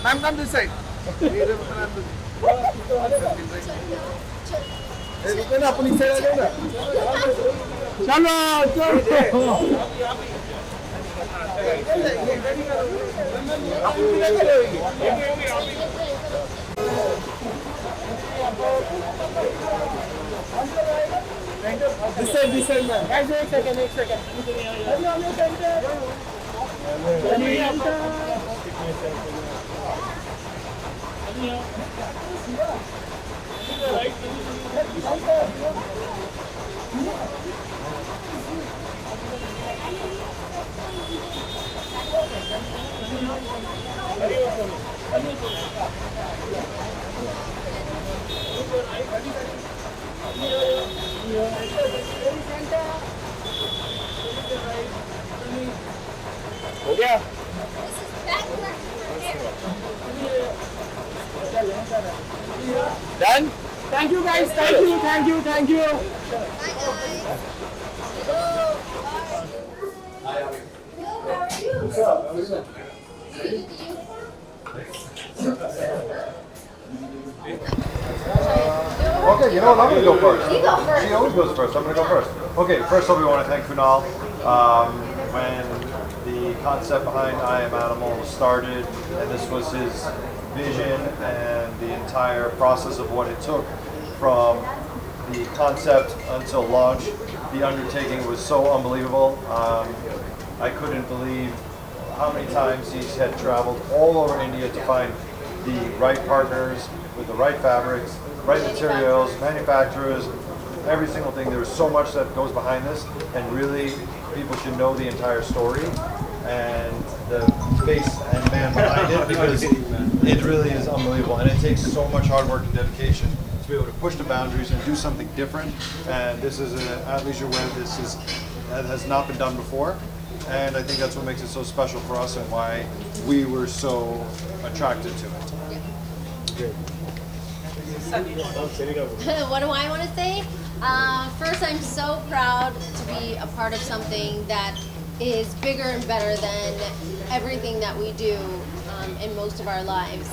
I'm on this side. रुको ना अपनी साइड आ जाओ ना चलो चलो this side man guys एक second हो गया Done? Thank you guys, thank you. Bye guys. What's up? How are you? Okay, you know what? I'm going to go first. You go first. She always goes first. I'm going to go first. Okay, first off, we want to thank Kunal. When the concept behind I Am Animal started, and this was his vision and the entire process of what it took from the concept until launch, the undertaking was so unbelievable. I couldn't believe how many times he had traveled all over India to find the right partners with the right fabrics, right materials, manufacturers, every single thing. There's so much that goes behind this, and really people should know the entire story and the face and man behind it, because it really is unbelievable, and it takes so much hard work and dedication to be able to push the boundaries and do something different. And this is an athleisure wear that has not been done before, and I think that's what makes it so special for us and why we were so attracted to it. What do I want to say? First, I'm so proud to be a part of something that is bigger and better than everything that we do in most of our lives.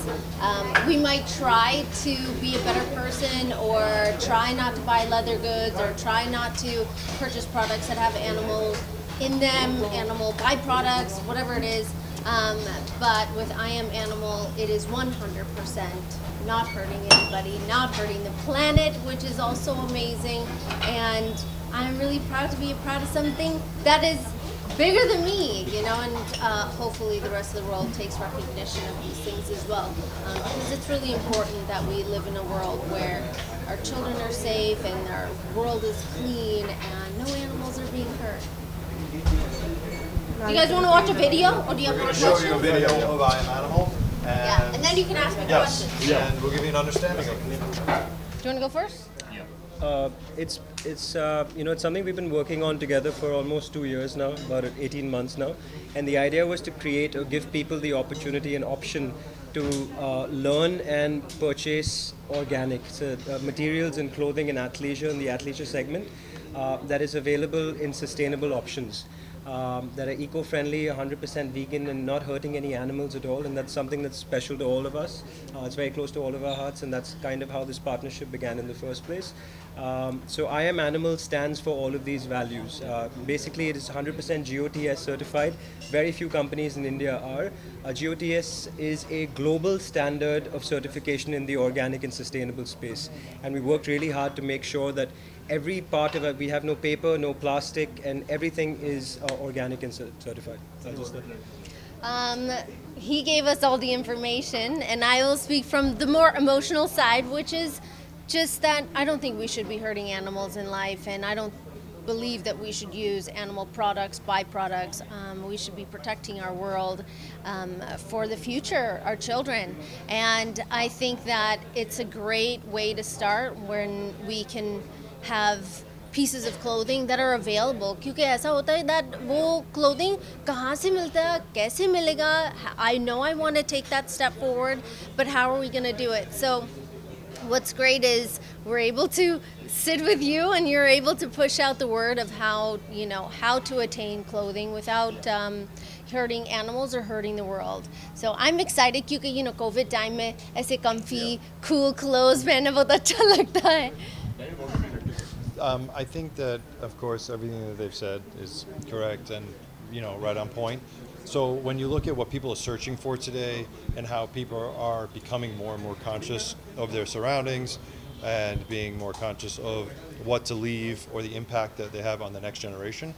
We might try to be a better person, or try not to buy leather goods, or try not to purchase products that have animals in them, animal byproducts, whatever it is. But with I Am Animal, it is 100% not hurting anybody, not hurting the planet, which is also amazing. And I'm really proud to be a part of something that is bigger than me, you know, and hopefully the rest of the world takes recognition of these things as well. Because it's really important that we live in a world where our children are safe and our world is clean and no animals are being hurt. Do you guys want to watch a video, or do you have more We're going to show you a questions? video of I Am Animal. Yeah, and then you can ask me Yes, questions. and we'll give you an understanding of it. Do you want to go first? It's it's something we've been working on together for almost 2 years now, about 18 months now, and the idea was to create or give people the opportunity and option to learn and purchase organic materials and clothing in athleisure, in the athleisure segment, that is available in sustainable options. That are eco-friendly, 100% vegan, and not hurting any animals at all, and that's something that's special to all of us. It's very close to all of our hearts, and that's kind of how this partnership began in the first place. So I Am Animal stands for all of these values. Basically, it is 100% GOTS certified. Very few companies in India are. GOTS is a global standard of certification in the organic and sustainable space, and we worked really hard to make sure that every part of it, we have no paper, no plastic, and everything is organic and certified. He gave us all the information, and I will speak from the more emotional side, which is just that I don't think we should be hurting animals in life, and I don't believe that we should use animal products, byproducts. We should be protecting our world for the future, our children. And I think that it's a great way to start when we can have pieces of clothing that are available, क्योंकि ऐसा होता है that वो clothing कहाँ से मिलता है, कैसे मिलेगा? I know I want to take that step forward, but how are we going to do it? So what's great is we're able to sit with you and you're able to push out the word of how, how to attain clothing without hurting animals or hurting the world. So I'm excited क्योंकि COVID time में ऐसे comfy, cool clothes पहनना बहुत अच्छा लगता है. I think that, of course, everything that they've said is correct and, right on point. So when you look at what people are searching for today and how people are becoming more and more conscious of their surroundings and being more conscious of what to leave or the impact that they have on the next generation,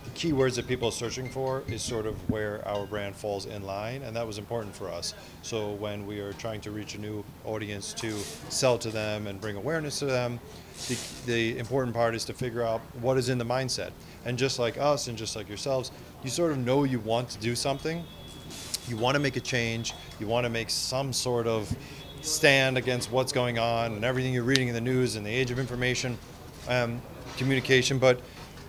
the key words that people are searching for is sort of where our brand falls in line, and that was important for us. So when we are trying to reach a new audience to sell to them and bring awareness to them, the important part is to figure out what is in the mindset. And just like us and just like yourselves, you sort of know you want to do something, you want to make a change, you want to make some sort of stand against what's going on and everything you're reading in the news in the age of information, communication, but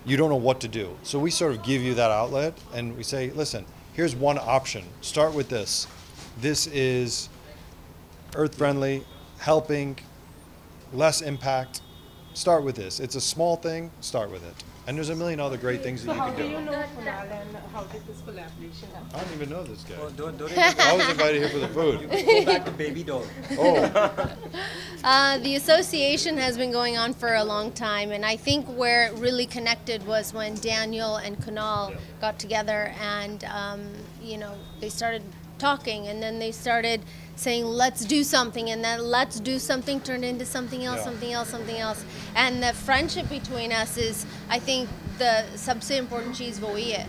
you don't know what to do. So we sort of give you that outlet and we say, listen, here's one option. Start with this. This is earth-friendly, helping, less impact. Start with this. It's a small thing, start with it. And there's a million other great things that you can do. How do you know Kunal and how did this collaboration happen? I don't even know this guy. Well, don't I was invited here for the food. go back to baby doll. Oh, The association has been going on for a long time, and I think where it really connected was when Daniel and Kunal got together and, they started talking, and then they started saying, let's do something, and then let's do something turned into something else, Yeah. something else, something else. And the friendship between us is, I think, the सबसे important चीज़ वही है.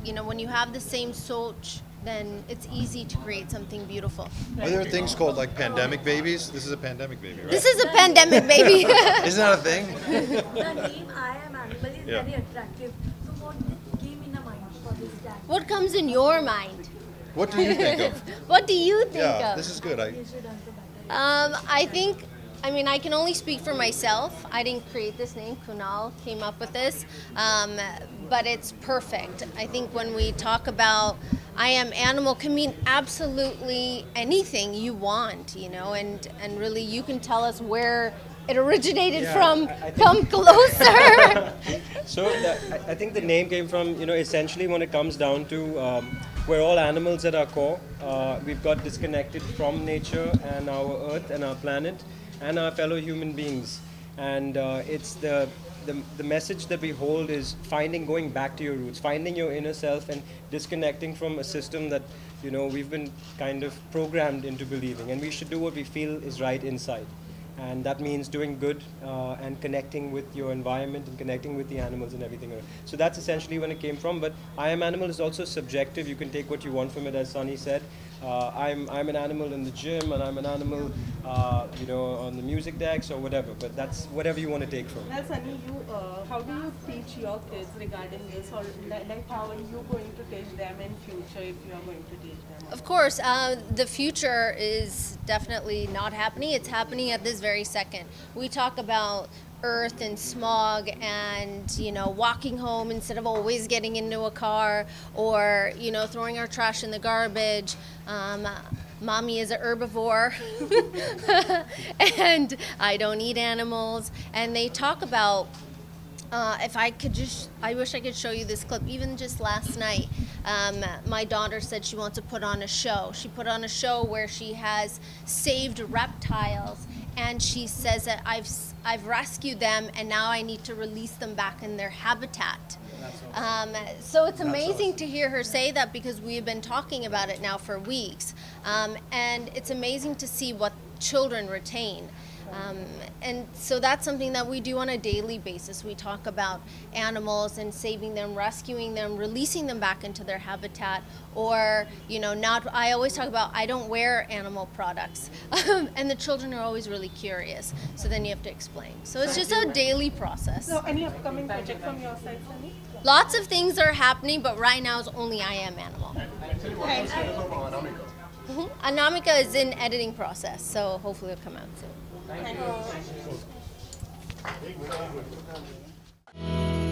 And when you have the same सोच, then it's easy to create something beautiful. are there things called like pandemic babies? This is a pandemic baby, right? This is a pandemic, baby. Isn't that a thing? The name I am animal is Yeah. very attractive. So what came in a mind for this tag? What comes in your mind? What do you think of? What do you think Yeah, of? this is good. You should answer better. I can only speak for myself. I didn't create this name. Kunal came up with this. But it's perfect. I think when we talk about I am animal can mean absolutely anything you want, and really you can tell us where it originated Yeah, from. I think- Come closer. So I think the name came from, essentially when it comes down to we're all animals at our core. We've got disconnected from nature and our earth and our planet and our fellow human beings. And it's the message that we hold is going back to your roots, finding your inner self and disconnecting from a system that, we've been kind of programmed into believing. And we should do what we feel is right inside. And that means doing good and connecting with your environment and connecting with the animals and everything. So that's essentially when it came from. But I am animal is also subjective. You can take what you want from it, as Sunny said. I'm an animal in the gym, and I'm an animal, on the music decks or whatever. But that's whatever you want to take from it. Now, Sunny, how do you teach your kids regarding this, or like how are you going to teach them in future if you are going to teach them? Of course, the future is definitely not happening. It's happening at this very second. We talk about earth and smog and, walking home instead of always getting into a car or, throwing our trash in the garbage. Mommy is an herbivore and I don't eat animals. And they talk about I wish I could show you this clip. Even just last night, my daughter said she wants to put on a show. She put on a show where she has saved reptiles, and she says that I've rescued them, and now I need to release them back in their habitat. So it's amazing to hear her say that because we've been talking about it now for weeks, and it's amazing to see what children retain. And so that's something that we do on a daily basis. We talk about animals and saving them, rescuing them, releasing them back into their habitat, or, I always talk about I don't wear animal products. And the children are always really curious. So then you have to explain. So it's just a daily process. So any upcoming project from your side, Sunny? Lots of things are happening, but right now it's only I am animal. Anamika is in editing process, so hopefully it'll come out soon. Thank you.